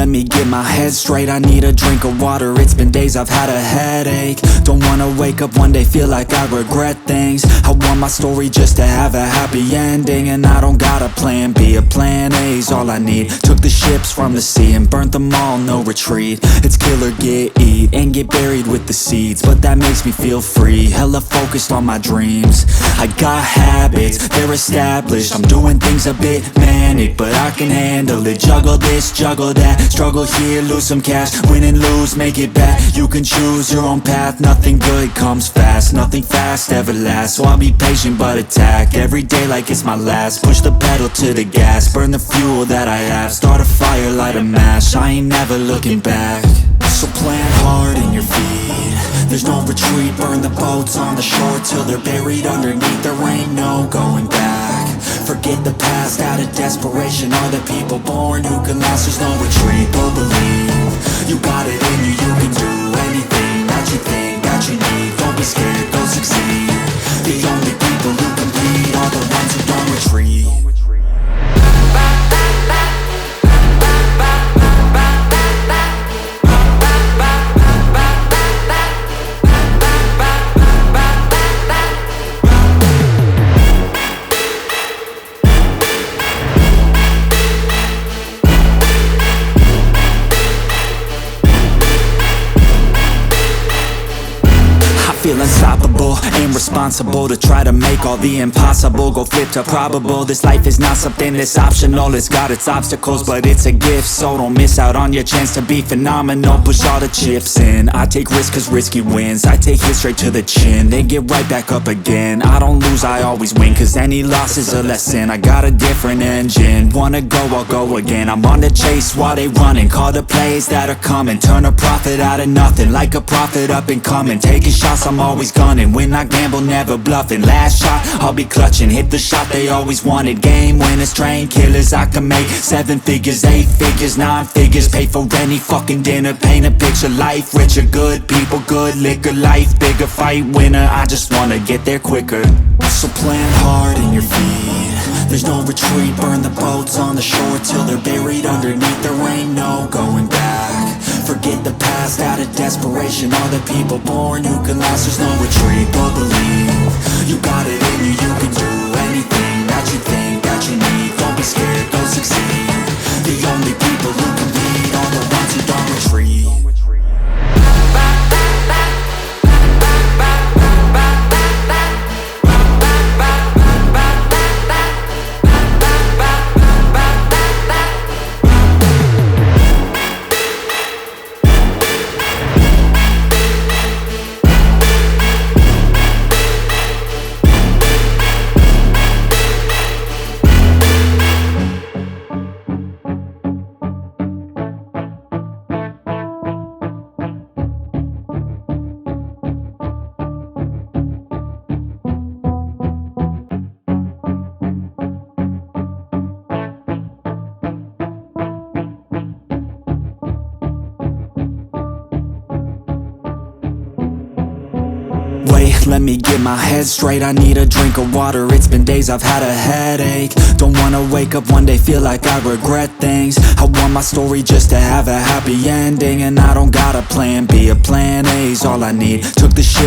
let me get my head straight. I need a drink of water, it's been days I've had a headache. Don't wanna wake up one day, feel like I regret things. I want my story just to have a happy ending. And I don't got a plan B, a plan A's all I need. Took the ships from the sea and burnt them all, no retreat. It's kill or get, eat, and get buried with the seeds. But that makes me feel free, hella focused on my dreams. I got habits, they're established. I'm doing things a bit manic, but I can handle it. Juggle this, juggle that, struggle here, lose some cash. Win and lose, make it back. You can choose your own path, nothing good comes fast. Nothing fast ever lasts, so I'll be patient but attack every day like it's my last. Push the pedal to the gas, burn the fuel that I have. Start a fire, light a match, I ain't never looking back. So plant hard in your feet, there's no retreat. Burn the boats on the shore till they're buried underneath. There ain't no going back. Forget the past, out of desperation are the people born who can last. There's no retreat, but believe you got it in you. You can do anything that you think that you need. Don't be scared, go succeed. The only people who compete are the ones who don't retreat. Feel unstoppable, ain't responsible to try to make all the impossible go flip to probable. This life is not something that's optional, it's got its obstacles, but it's a gift. So don't miss out on your chance to be phenomenal. Push all the chips in, I take risks cause risky wins. I take hits straight to the chin, then get right back up again. I don't lose, I always win, cause any loss is a lesson. I got a different engine, wanna go, I'll go again. I'm on the chase while they running, call the plays that are coming. Turn a profit out of nothing, like a prophet up and coming. Taking shots, I'm always gunning, when I gamble never bluffing. Last shot, I'll be clutching, hit the shot they always wanted. Game winners, train killers, I can make 7 figures, 8 figures, 9 figures. Pay for any fucking dinner, paint a picture. Life richer, good people, good liquor. Life bigger, fight winner, I just wanna get there quicker. So plant hard in your feet, there's no retreat. Burn the boats on the shore till they're buried underneath. There ain't no going back. Forget the past, out of desperation are the people born who can last. There's no retreat, but believe you got it in you. You can do anything that you think that you need. Don't be scared, go succeed. The only people who compete are the ones who don't retreat. Wait, let me get my head straight. I need a drink of water, it's been days I've had a headache. Don't wanna wake up one day, feel like I regret things. I want my story just to have a happy ending. And I don't got a plan B, a plan A's all I need. Took the ship